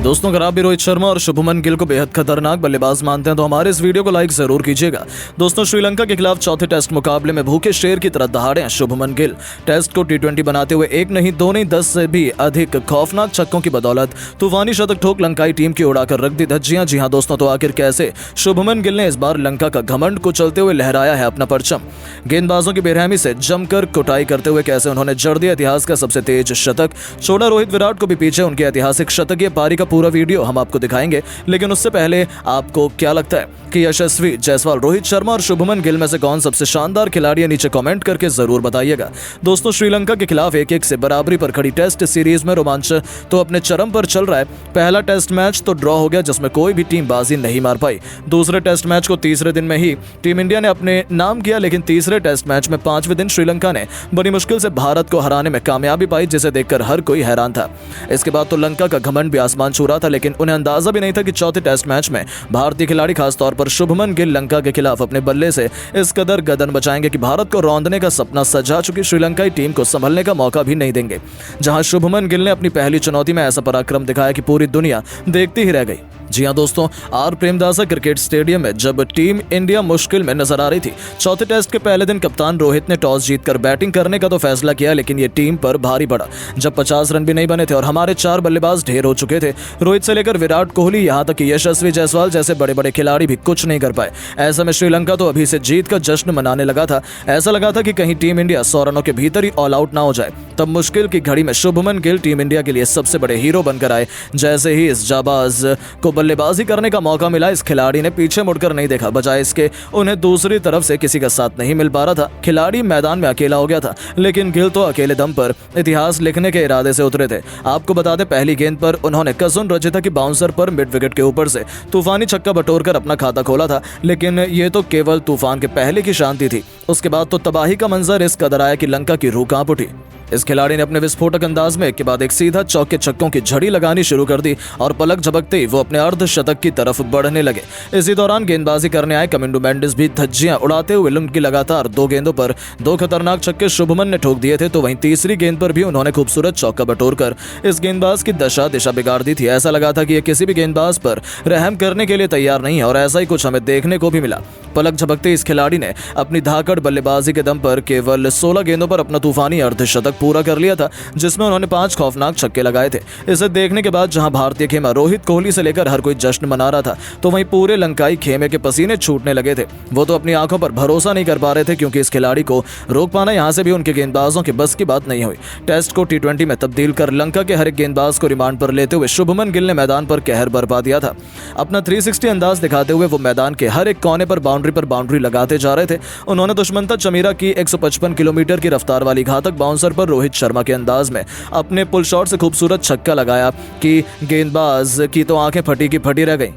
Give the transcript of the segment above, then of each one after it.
दोस्तों, अगर आप भी रोहित शर्मा और शुभमन गिल को बेहद खतरनाक बल्लेबाज मानते हैं तो हमारे इस वीडियो को लाइक जरूर कीजिएगा। दोस्तों, श्रीलंका के खिलाफ चौथे टेस्ट मुकाबले में भूखे शेर की तरह दहाड़े हैं शुभमन गिल। टेस्ट को T20 बनाते हुए एक नहीं दो नहीं 10 से भी अधिक खौफनाक छक्कों की बदौलत तूफानी शतक ठोक लंकाई टीम की उड़ाकर रख दी धज्जियां। जी हां दोस्तों, तो आखिर कैसे शुभमन गिल ने इस बार लंका का घमंड कुचलते हुए लहराया है अपना परचम। गेंदबाजों की बेरहमी से जमकर कुटाई करते हुए कैसे उन्होंने जड़ दिया इतिहास का सबसे तेज शतक, छोड़ा रोहित विराट को भी पीछे उनके ऐतिहासिक शतकीय पारी का पूरा वीडियो हम आपको दिखाएंगे। लेकिन उससे पहले आपको क्या लगता है कि यशस्वी जायसवाल, रोहित शर्मा और शुभमन गिल में से कौन सबसे शानदार खिलाड़ी है? नीचे कमेंट करके जरूर बताइएगा। दोस्तों, श्रीलंका के खिलाफ 1-1 से बराबरी पर खड़ी टेस्ट सीरीज में रोमांच तो अपने चरम पर चल रहा है। पहला टेस्ट मैच तो ड्रॉ हो गया जिसमें कोई भी टीम बाजी नहीं मार पाई। दूसरे टेस्ट मैच को तीसरे दिन में ही टीम इंडिया ने अपने नाम किया, लेकिन तीसरे टेस्ट मैच में 5वें दिन श्रीलंका ने बड़ी मुश्किल से भारत को हराने में कामयाबी पाई, जिसे देखकर हर कोई हैरान था। इसके बाद तो लंका का घमंड भी आसमान छू रहा था, लेकिन उन्हें अंदाजा भी नहीं था कि चौथे टेस्ट मैच में भारतीय खिलाड़ी खासतौर पर शुभमन गिल लंका के खिलाफ अपने बल्ले से इस कदर गदन बचाएंगे कि भारत को रौंदने का सपना सजा चुकी श्रीलंकाई टीम को संभलने का मौका भी नहीं देंगे। जहां शुभमन गिल ने अपनी पहली चुनौती में ऐसा पराक्रम दिखाया कि पूरी दुनिया देखती ही रह गई। जी हां दोस्तों, आर प्रेमदासा क्रिकेट स्टेडियम में जब टीम इंडिया मुश्किल में नजर आ रही थी, चौथे टेस्ट के पहले दिन कप्तान रोहित ने टॉस जीतकर बैटिंग करने का तो फैसला किया, लेकिन ये टीम पर भारी पड़ा जब 50 रन भी नहीं बने थे और हमारे 4 बल्लेबाज ढेर हो चुके थे। रोहित से लेकर विराट कोहली, यहां तक कि यशस्वी जायसवाल जैसे बड़े बड़े खिलाड़ी भी कुछ नहीं कर पाए। ऐसे में श्रीलंका तो अभी से जीत का जश्न मनाने लगा था। ऐसा लगा था कि कहीं टीम इंडिया 100 रनों के भीतर ही ऑल आउट ना हो जाए। तब मुश्किल की घड़ी में शुभमन गिल टीम इंडिया के लिए सबसे बड़े हीरो बनकर आए। जैसे ही इस जाबाज को बल्लेबाजी करने का मौका मिला, इस खिलाड़ी ने पीछे मुड़कर नहीं देखा। बजाय इसके उन्हें दूसरी तरफ से किसी का साथ नहीं मिल पा रहा था। खिलाड़ी मैदान में अकेला हो गया था, लेकिन गिल तो अकेले दम पर इतिहास लिखने के इरादे से उतरे थे। आपको बता दें, पहली गेंद पर उन्होंने कजुन रचिता की बाउंसर पर मिड विकेट के ऊपर से तूफानी छक्का बटोरकर अपना खाता खोला था। लेकिन ये तो केवल तूफान के पहले की शांति थी। उसके बाद तो तबाही का मंजर इस कदर आया कि लंका की रूह कांप उठी। इस खिलाड़ी ने अपने विस्फोटक अंदाज में एक के बाद एक सीधा चौके छक्कों की झड़ी लगानी शुरू कर दी और पलक झपकते ही वो अपने अर्धशतक की तरफ बढ़ने लगे। इसी दौरान गेंदबाजी करने आए कमिंडो मेंडिस भी धज्जियां उड़ाते हुए उनकी लगातार 2 गेंदों पर 2 खतरनाक छक्के शुभमन ने ठोक दिए थे, तो वहीं तीसरी गेंद पर भी उन्होंने खूबसूरत चौका बटोरकर इस गेंदबाज की दिशा बिगाड़ दी थी। ऐसा लगा था कि ये किसी भी गेंदबाज पर रहम करने के लिए तैयार नहीं है और ऐसा ही कुछ हमें देखने को भी मिला। पलक झपकते इस खिलाड़ी ने अपनी धाकड़ बल्लेबाजी के दम पर केवल 16 गेंदों पर अपना तूफानी अर्धशतक पूरा कर लिया था, जिसमें उन्होंने 5 खौफनाक छक्के लगाए थे। इसे देखने के बाद जहां भारतीय खेमा रोहित कोहली से लेकर हर कोई जश्न मना रहा था, तो वहीं पूरे लंकाई खेमे के पसीने छूटने लगे थे। वो तो अपनी आंखों पर भरोसा नहीं कर पा रहे थे, क्योंकि इस खिलाड़ी को रोक पाना यहां से भी उनके गेंदबाजों के बस की बात नहीं हुई। टेस्ट को T20 में तब्दील कर लंका के हर एक गेंदबाज को रिमांड पर लेते हुए शुभमन गिल ने मैदान पर कहर बरपा दिया था। अपना 360 अंदाज दिखाते हुए वो मैदान के हर एक कोने पर बाउंड्री लगाते जा रहे थे। उन्होंने दुश्मंता चमीरा की 155 किलोमीटर की रफ्तार वाली घातक बाउंसर पर रोहित शर्मा के अंदाज में अपने पुल शॉट से खूबसूरत छक्का लगाया कि गेंदबाज की तो आंखें फटी की फटी रह गईं।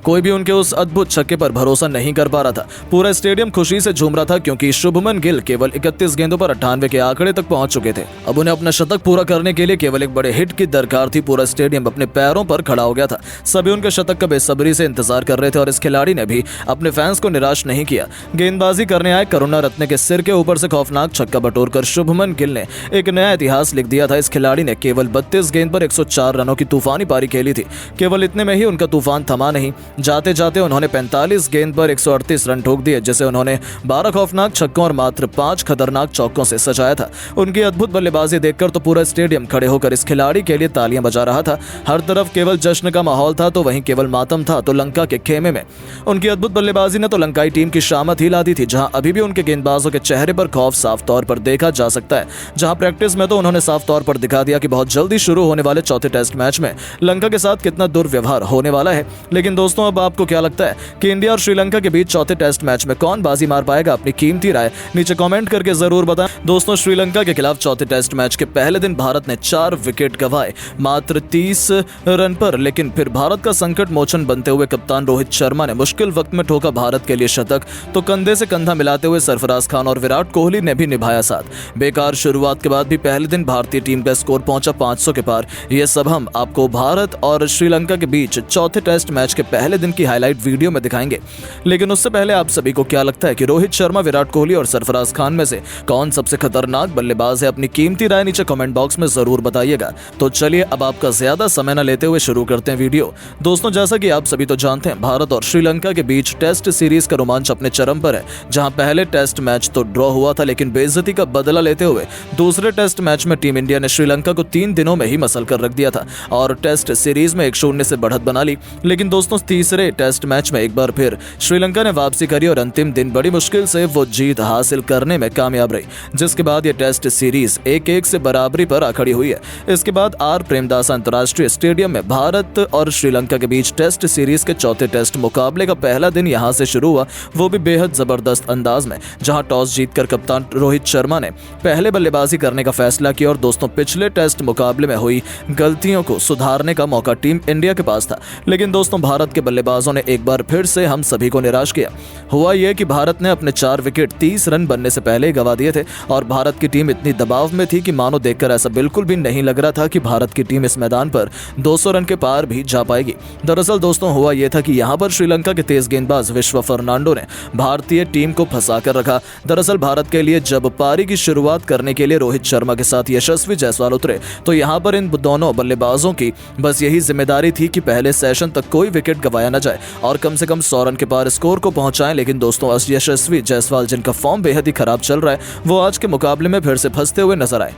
कोई भी उनके उस अद्भुत छक्के पर भरोसा नहीं कर पा रहा था। पूरा स्टेडियम खुशी से झूम रहा था, क्योंकि शुभमन गिल केवल 31 गेंदों पर 98 के आंकड़े तक पहुंच चुके थे। अब उन्हें अपना शतक पूरा करने के लिए केवल एक बड़े हिट की दरकार थी। पूरा स्टेडियम अपने पैरों पर खड़ा हो गया था। सभी उनके शतक का बेसब्री से इंतजार कर रहे थे और इस खिलाड़ी ने भी अपने फैंस को निराश नहीं किया। गेंदबाजी करने आए करुणा रत्ने के सिर के ऊपर से खौफनाक छक्का बटोरकर शुभमन गिल ने एक नया इतिहास लिख दिया था। इस खिलाड़ी ने केवल 32 गेंद पर 104 रनों की तूफानी पारी खेली थी। केवल इतने में ही उनका तूफान थमा नहीं, जाते जाते उन्होंने 45 गेंद पर 138 रन ठोक दिए, जिसे उन्होंने 12 खौफनाक छक्कों और मात्र 5 खतरनाक चौकों से सजाया था। उनकी अद्भुत बल्लेबाजी देखकर तो पूरा स्टेडियम खड़े होकर इस खिलाड़ी के लिए तालियां बजा रहा था। हर तरफ केवल जश्न का माहौल था, तो वहीं केवल मातम था तो लंका के खेमे में। उनकी अद्भुत बल्लेबाजी ने तो लंकाई टीम की शामत ही ला दी थी, जहां अभी भी उनके गेंदबाजों के चेहरे पर खौफ साफ तौर पर देखा जा सकता है। जहां प्रैक्टिस में तो उन्होंने साफ तौर पर दिखा दिया कि बहुत जल्दी शुरू होने वाले चौथे टेस्ट मैच में लंका के साथ कितना दुर्व्यवहार होने वाला है। लेकिन दोस्तों, अब आपको क्या लगता है कि इंडिया और श्रीलंका के बीच चौथे टेस्ट मैच में कौन बाजी मार पाएगा? अपनी कीमती राय नीचे कमेंट करके जरूर बताएं। दोस्तों, श्रीलंका के खिलाफ चौथे टेस्ट मैच के पहले दिन भारत ने 4 विकेट गंवाए मात्र 30 रन पर, लेकिन फिर भारत का संकट मोचन बनते हुए कप्तान रोहित शर्मा ने मुश्किल वक्त में ठोका भारत के लिए शतक, तो कंधे से कंधा मिलाते हुए सरफराज खान और विराट कोहली ने भी निभाया साथ। बेकार शुरुआत के बाद भी पहले दिन भारतीय टीम का स्कोर पहुंचा 500 के पार। यह सब हम आपको भारत और श्रीलंका के बीच चौथे टेस्ट मैच के पहले पहले दिन की हाईलाइट वीडियो में दिखाएंगे। लेकिन उससे पहले आप सभी को क्या लगता है कि रोहित शर्मा, विराट कोहली और सरफराज खान में से कौन सबसे खतरनाक बल्लेबाज है? अपनी कीमती राय नीचे कमेंट बॉक्स में जरूर बताइएगा। तो चलिए अब आपका ज्यादा समय न लेते हुए शुरू करते हैं वीडियो। दोस्तों, जैसा कि आप सभी तो जानते हैं, भारत और श्रीलंका के बीच टेस्ट सीरीज का रोमांच अपने चरम पर है। जहां पहले टेस्ट मैच तो ड्रॉ हुआ था, लेकिन बेइज्जती का बदला लेते हुए दूसरे टेस्ट मैच में टीम इंडिया ने श्रीलंका को 3 दिनों में ही मसल कर रख दिया था और टेस्ट सीरीज में 1-0 से बढ़त बना ली। लेकिन दोस्तों, तीसरे टेस्ट मैच में एक बार फिर श्रीलंका ने वापसी करी और अंतिम दिन बड़ी मुश्किल से वो जीत हासिल करने में कामयाब रही, जिसके बाद ये टेस्ट सीरीज 1-1 से बराबरी पर आ खड़ी हुई है। इसके बाद आर प्रेमदास अंतर्राष्ट्रीय स्टेडियम में भारत और श्रीलंका के बीच टेस्ट सीरीज के चौथे टेस्ट मुकाबले का पहला दिन यहां से शुरू हुआ, वो भी बेहद जबरदस्त अंदाज में, जहां टॉस जीतकर कप्तान रोहित शर्मा ने पहले बल्लेबाजी करने का फैसला किया। और दोस्तों, पिछले टेस्ट मुकाबले में हुई गलतियों को सुधारने का मौका टीम इंडिया के पास था, लेकिन दोस्तों भारत के बल्लेबाजों ने एक बार फिर से हम सभी को निराश किया। हुआ यह कि भारत ने अपने 4 विकेट 30 रन बनने से पहले ही गंवा दिए थे और भारत की टीम इतनी दबाव में थी कि मानो देखकर ऐसा बिल्कुल भी नहीं लग रहा था कि भारत की टीम इस मैदान पर 200 रन के पार भी जा पाएगी। दरअसल दोस्तों, हुआ यह था कि यहां पर श्रीलंका के तेज गेंदबाज विश्व फर्नांडो ने भारतीय टीम को फंसा कर रखा। दरअसल भारत के लिए जब पारी की शुरुआत करने के लिए रोहित शर्मा के साथ यशस्वी जायसवाल उतरे, तो यहां पर इन दोनों बल्लेबाजों की बस यही जिम्मेदारी थी कि पहले सेशन तक कोई विकेट गंवाया न जाए और कम से कम 100 रन के पार स्कोर को पहुंचाएं। लेकिन दोस्तों, यशस्वी जायसवाल, जिनका फॉर्म बेहद ही खराब चल रहा है, वो आज के मुकाबले में फिर से फंसते हुए नजर आए।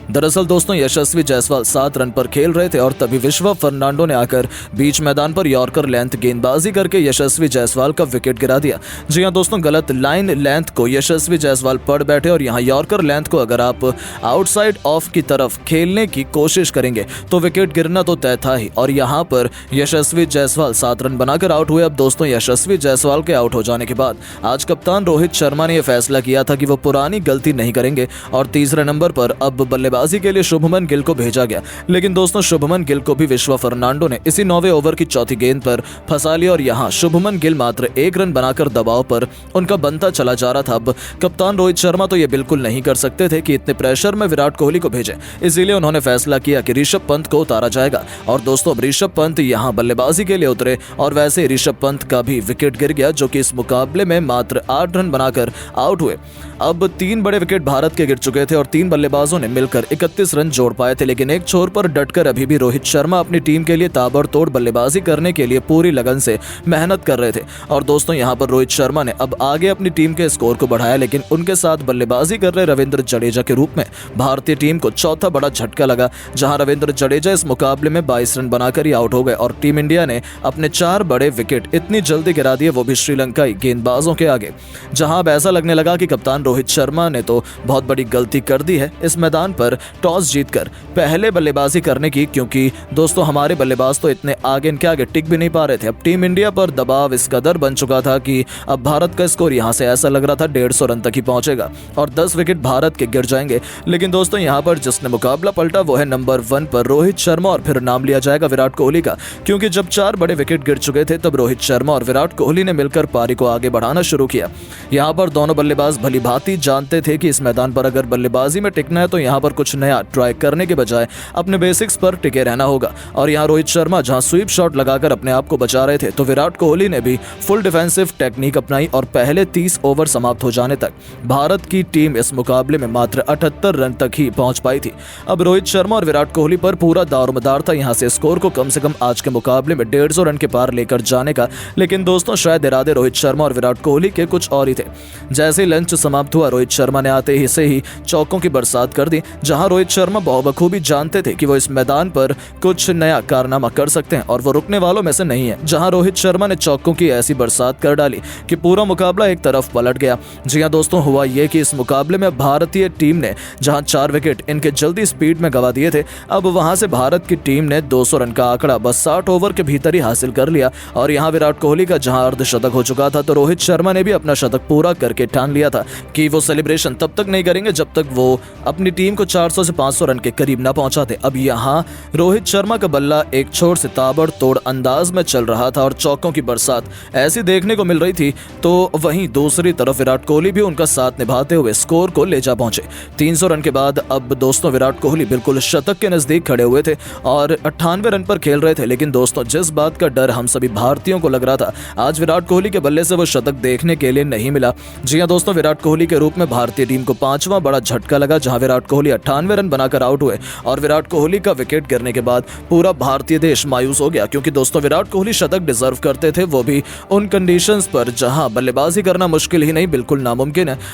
दरअसल दोस्तों, यशस्वी जायसवाल 7 रन पर खेल रहे थे और तभी विश्व फर्नांडो ने आकर बीच मैदान पर यॉर्कर लेंथ गेंदबाजी करके यशस्वी जायसवाल का विकेट गिरा दिया। जी हां दोस्तों, गलत लाइन लेंथ को यशस्वी जायसवाल पढ़ बैठे और यहां यॉर्कर लेंथ को अगर आप आउटसाइड ऑफ की तरफ खेलने की कोशिश करेंगे तो विकेट गिरना तो तय था ही। और यहां पर यशस्वी जायसवाल 7 रन बनाकर आउट हुए। अब दोस्तों, यशस्वी जायसवाल के आउट हो जाने के बाद आज कप्तान रोहित शर्मा ने यह फैसला किया था कि वो पुरानी गलती नहीं करेंगे और तीसरे नंबर पर अब बल्लेबाजी के लिए शुभमन गिल को भेजा गया। लेकिन दोस्तों, शुभमन गिल को भी विश्व फर्नांडो ने इसी 9वें ओवर की चौथी गेंद पर फंसा लिया और यहां शुभमन गिल मात्र 1 रन बनाकर दबाव पर उनका बनता चला जा रहा था। अब कप्तान रोहित शर्मा तो ये बिल्कुल नहीं कर सकते थे कि इतने प्रेशर में विराट कोहली को भेजें, इसीलिए उन्होंने फैसला किया कि ऋषभ पंत को उतारा जाएगा। और दोस्तों, अब ऋषभ पंत यहां बल्लेबाजी के लिए उतरे और वैसे ही ऋषभ पंत का भी विकेट गिर गया, जो कि इस मुकाबले में मात्र 8 रन बनाकर आउट हुए। अब 3 बड़े विकेट भारत के गिर चुके थे और 3 बल्लेबाजों ने मिलकर 31 रन जोड़ पाए थे। लेकिन एक छोर पर डटकर अभी भी रोहित शर्मा अपनी टीम के लिए ताबड़तोड़ बल्लेबाजी करने के लिए पूरी लगन से मेहनत कर रहे थे। और दोस्तों, यहां पर रोहित शर्मा ने अब आगे अपनी टीम के स्कोर को बढ़ाया, लेकिन उनके साथ बल्लेबाजी कर रहे रविंद्र जडेजा के रूप में भारतीय टीम को चौथा बड़ा झटका लगा, जहां रविंद्र जडेजा इस मुकाबले में 22 रन बनाकर ही आउट हो गए और टीम इंडिया ने अपने 4 बड़े विकेट इतनी जल्दी गिरा दिए, वो भी श्रीलंकाई गेंदबाजों के आगे। जहां अब ऐसा लगने लगा कि कप्तान रोहित शर्मा ने तो बहुत बड़ी गलती कर दी है इस मैदान पर टॉस जीतकर पहले बल्लेबाजी करने की, क्योंकि दोस्तों हमारे बल्लेबाज तो इतने आगे इनके आगे टिक भी नहीं पा रहे थे। अब टीम इंडिया पर दबाव इस कदर बन चुका था कि अब भारत का स्कोर यहां से ऐसा लग रहा था 150 रन तक ही पहुंचेगा और 10 विकेट भारत के गिर जाएंगे। लेकिन दोस्तों, यहां पर जिसने मुकाबला पलटा वो है नंबर 1 पर रोहित शर्मा और फिर नाम लिया जाएगा विराट कोहली का, क्योंकि जब 4 बड़े विकेट गिर चुके थे तब रोहित शर्मा और विराट कोहली ने मिलकर पारी को आगे बढ़ाना शुरू किया। यहां पर दोनों बल्लेबाज भली भांति जानते थे कि इस मैदान पर अगर बल्लेबाजी में टिकना है तो यहां पर कुछ नया ट्राई करने के बजाय अपने बेसिक्स पर टिके रहना होगा। और यहां रोहित शर्मा जहां स्वीप शॉट लगाकर अपने आप को बचा रहे थे, तो विराट कोहली ने भी फुल डिफेंसिव टेक्निक अपनाई और पहले 30 ओवर समाप्त हो जाने तक भारत की टीम इस मुकाबले में मात्र 78 रन तक ही पहुंच पाई थी। अब रोहित शर्मा और विराट कोहली पर पूरा दारोमदार था यहां से स्कोर को कम से कम आज के मुकाबले में 150 रन के पार लेकर जाने का। लेकिन दोस्तों, शायद इरादे रोहित शर्मा और विराट कोहली के कुछ और ही थे। जैसे ही लंच समाप्त हुआ, रोहित शर्मा ने आते ही से ही चौकों की बरसात कर दी, जहां रोहित शर्मा बखूबी जानते थे कि वो इस मैदान पर कुछ नया कारनामा कर सकते हैं और वो रुकने वालों में से नहीं है। जहां रोहित शर्मा ने चौकों की ऐसी बरसात कर डाली कि पूरा मुकाबला एक तरफ पलट गया। जी हां दोस्तों, हुआ ये कि इस मुकाबले में भारतीय टीम ने जहां 4 विकेट इनके जल्दी स्पीड में गंवा दिए थे, अब वहां से भारत की टीम ने 200 रन का आंकड़ा बस 60 ओवर के भीतर ही हासिल कर लिया। और यहां विराट कोहली का जहां अर्धशतक हो चुका था, तो रोहित शर्मा ने भी अपना शतक पूरा करके ठान लिया था कि वो सेलिब्रेशन तब तक नहीं करेंगे जब तक वो अपनी टीम को 400 से 500 रन के करीब ना पहुंचा थे। अब यहाँ रोहित शर्मा का बल्ला एक छोर से ताबड़तोड़ अंदाज में चल रहा था और चौकों की बरसात ऐसी देखने को मिल रही थी। तो वहीं दूसरी तरफ विराट कोहली भी उनका साथ निभाते हुए स्कोर को ले जा पहुंचे। 300 रन के बाद अब दोस्तों विराट कोहली बिल्कुल शतक के नजदीक खड़े हुए थे और 98 रन पर खेल रहे थे। लेकिन दोस्तों जिस बात का डर हम सभी भारतीयों को लग रहा था, आज विराट कोहली के बल्ले से वो शतक देखने के लिए नहीं मिला। जी हां दोस्तों, विराट कोहली के रूप में भारतीय टीम को 5वां बड़ा झटका लगा, जहां विराट कोहली 98 रन बनाकर आउट हुए और विराट कोहली का विकेट गिरने के बाद पूरा भारतीय देश मायूस हो गया। क्योंकि दोस्तों विराट कोहली शतक डिजर्व करते थे, वो भी उन कंडीशंस पर जहां बल्लेबाजी करना मुश्किल ही नहीं बिल्कुल नामुमकिन है।